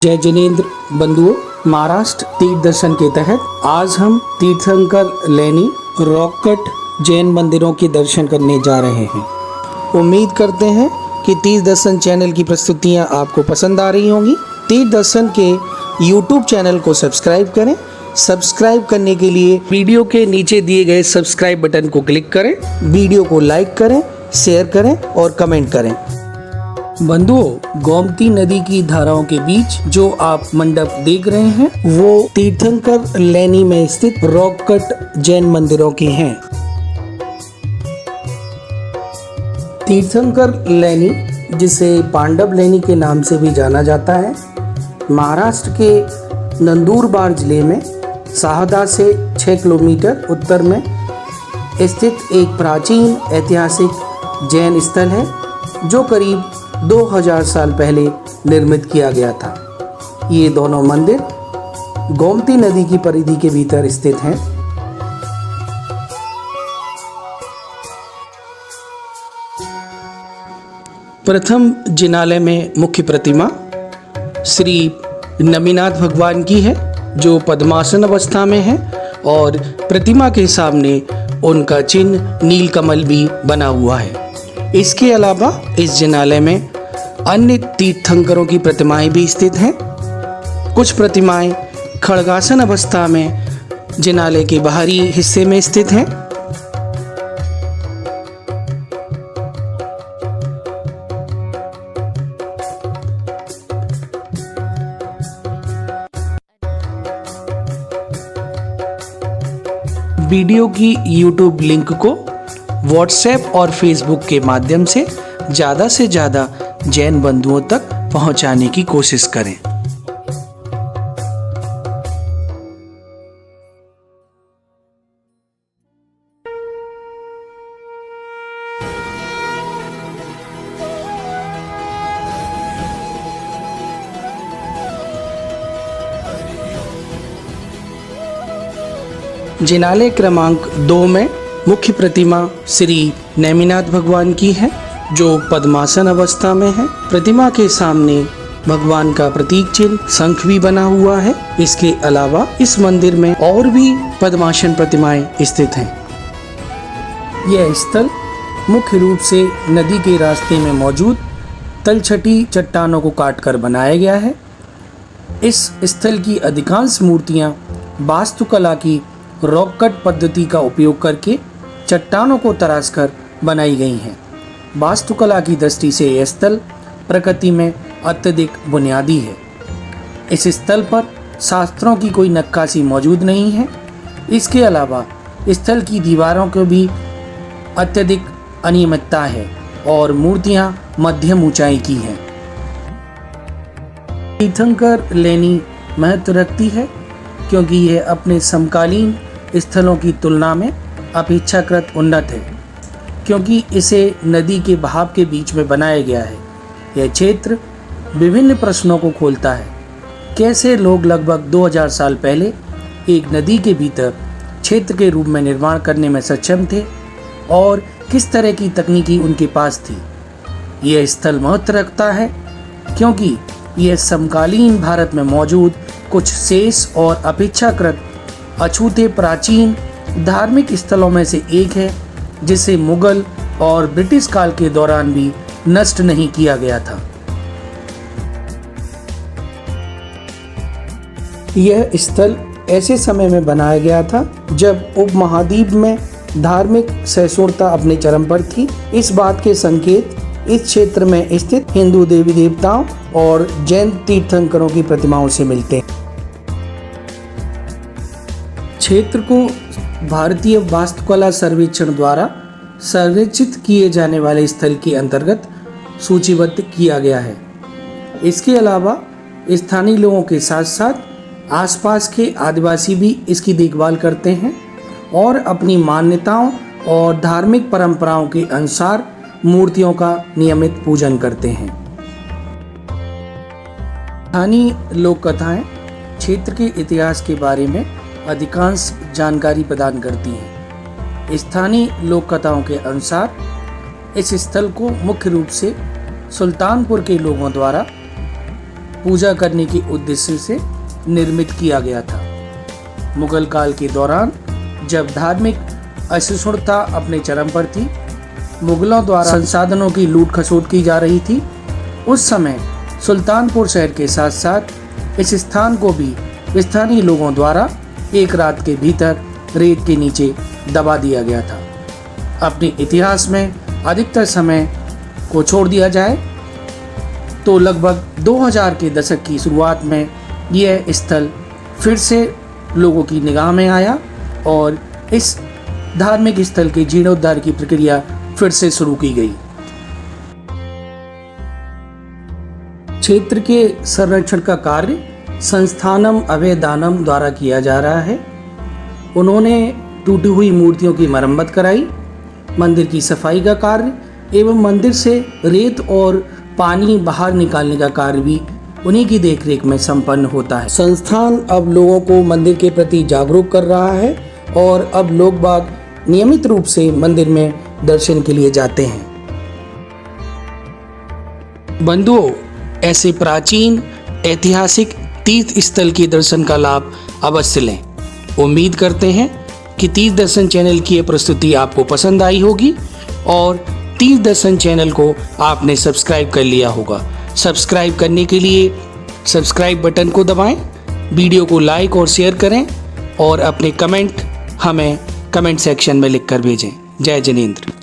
जय जिनेंद्र बंधुओं, महाराष्ट्र तीर्थ दर्शन के तहत आज हम तीर्थंकर लेनी रॉक कट जैन मंदिरों के दर्शन करने जा रहे हैं। उम्मीद करते हैं कि तीर्थ दर्शन चैनल की प्रस्तुतियां आपको पसंद आ रही होंगी। तीर्थ दर्शन के YouTube चैनल को सब्सक्राइब करें। सब्सक्राइब करने के लिए वीडियो के नीचे दिए गए सब्सक्राइब बटन को क्लिक करें, वीडियो को लाइक करें, शेयर करें और कमेंट करें। बंधुओं, गोमती नदी की धाराओं के बीच जो आप मंडप देख रहे हैं वो तीर्थंकर लेनी में स्थित रॉक कट जैन मंदिरों के हैं। तीर्थंकर लेनी, जिसे पांडव लेनी के नाम से भी जाना जाता है, महाराष्ट्र के नंदुरबार जिले में शाहदा से 6 किलोमीटर उत्तर में स्थित एक प्राचीन ऐतिहासिक जैन स्थल है जो करीब 2000 साल पहले निर्मित किया गया था। ये दोनों मंदिर गोमती नदी की परिधि के भीतर स्थित हैं। प्रथम जिनालय में मुख्य प्रतिमा श्री नेमिनाथ भगवान की है जो पद्मासन अवस्था में है और प्रतिमा के सामने उनका चिन्ह नीलकमल भी बना हुआ है। इसके अलावा इस जिनालय में अन्य तीर्थंकरों की प्रतिमाएं भी स्थित हैं। कुछ प्रतिमाएं खड़गासन अवस्था में जिनालय के बाहरी हिस्से में स्थित हैं। वीडियो की YouTube लिंक को WhatsApp और Facebook के माध्यम से ज़्यादा जैन बंधुओं तक पहुंचाने की कोशिश करें। जिनालय क्रमांक 2 में मुख्य प्रतिमा श्री नेमिनाथ भगवान की है जो पद्मासन अवस्था में है। प्रतिमा के सामने भगवान का प्रतीक चिन्ह शंख भी बना हुआ है। इसके अलावा इस मंदिर में और भी पद्मासन प्रतिमाएं स्थित हैं। यह स्थल मुख्य रूप से नदी के रास्ते में मौजूद तलछटी चट्टानों को काटकर बनाया गया है। इस स्थल की अधिकांश मूर्तियां वास्तुकला की रॉक कट पद्धति का उपयोग करके चट्टानों को तराशकर बनाई गई हैं। वास्तुकला की दृष्टि से यह स्थल प्रकृति में अत्यधिक बुनियादी है। इस स्थल पर शास्त्रों की कोई नक्काशी मौजूद नहीं है। इसके अलावा स्थल की दीवारों को भी अत्यधिक अनियमितता है और मूर्तियां मध्यम ऊंचाई की हैं। तीर्थंकर लेनी महत्व रखती है क्योंकि यह अपने समकालीन स्थलों की तुलना में अपेक्षाकृत उन्नत है, क्योंकि इसे नदी के बहाव के बीच में बनाया गया है। यह क्षेत्र विभिन्न प्रश्नों को खोलता है। कैसे लोग लगभग 2000 साल पहले एक नदी के भीतर क्षेत्र के रूप में निर्माण करने में सक्षम थे और किस तरह की तकनीकी उनके पास थी। यह स्थल महत्व रखता है क्योंकि यह समकालीन भारत में मौजूद कुछ शेष और अपेक्षाकृत अछूते प्राचीन धार्मिक स्थलों में से एक है जिसे मुगल और ब्रिटिश काल के दौरान भी नष्ट नहीं किया गया था। यह स्थल ऐसे समय में बनाया गया था जब उपमहाद्वीप में धार्मिक सहिष्णुता अपने चरम पर थी। इस बात के संकेत इस क्षेत्र में स्थित हिंदू देवी देवताओं और जैन तीर्थंकरों की प्रतिमाओं से मिलते हैं। क्षेत्र को भारतीय वास्तुकला सर्वेक्षण द्वारा सर्वेक्षित किए जाने वाले स्थल के अंतर्गत सूचीबद्ध किया गया है। इसके अलावा स्थानीय लोगों के साथ साथ आसपास के आदिवासी भी इसकी देखभाल करते हैं और अपनी मान्यताओं और धार्मिक परंपराओं के अनुसार मूर्तियों का नियमित पूजन करते हैं। स्थानीय लोक कथाएं क्षेत्र के इतिहास के बारे में अधिकांश जानकारी प्रदान करती हैं। स्थानीय लोक कथाओं के अनुसार इस स्थल को मुख्य रूप से सुल्तानपुर के लोगों द्वारा पूजा करने के उद्देश्य से निर्मित किया गया था। मुगल काल के दौरान जब धार्मिक असहिष्णुता अपने चरम पर थी, मुगलों द्वारा संसाधनों की लूट खसोट की जा रही थी, उस समय सुल्तानपुर शहर के साथ साथ इस स्थान को भी स्थानीय लोगों द्वारा एक रात के भीतर रेत के नीचे दबा दिया गया था। अपने इतिहास में अधिकतर समय को छोड़ दिया जाए तो लगभग 2000 के दशक की शुरुआत में यह स्थल फिर से लोगों की निगाह में आया और इस धार्मिक स्थल के जीर्णोद्धार की प्रक्रिया फिर से शुरू की गई। क्षेत्र के संरक्षण का कार्य संस्थानम अभयदानम द्वारा किया जा रहा है। उन्होंने टूटी हुई मूर्तियों की मरम्मत कराई, मंदिर की सफाई का कार्य एवं मंदिर से रेत और पानी बाहर निकालने का कार्य भी उन्हीं की देखरेख में संपन्न होता है। संस्थान अब लोगों को मंदिर के प्रति जागरूक कर रहा है और अब लोग बाग नियमित रूप से मंदिर में दर्शन के लिए जाते हैं। बंधुओं, ऐसे प्राचीन ऐतिहासिक तीर्थ स्थल के दर्शन का लाभ अवश्य लें। उम्मीद करते हैं कि तीर्थ दर्शन चैनल की यह प्रस्तुति आपको पसंद आई होगी और तीर्थ दर्शन चैनल को आपने सब्सक्राइब कर लिया होगा। सब्सक्राइब करने के लिए सब्सक्राइब बटन को दबाएं, वीडियो को लाइक और शेयर करें और अपने कमेंट हमें कमेंट सेक्शन में लिखकर भेजें। जय जिनेंद्र।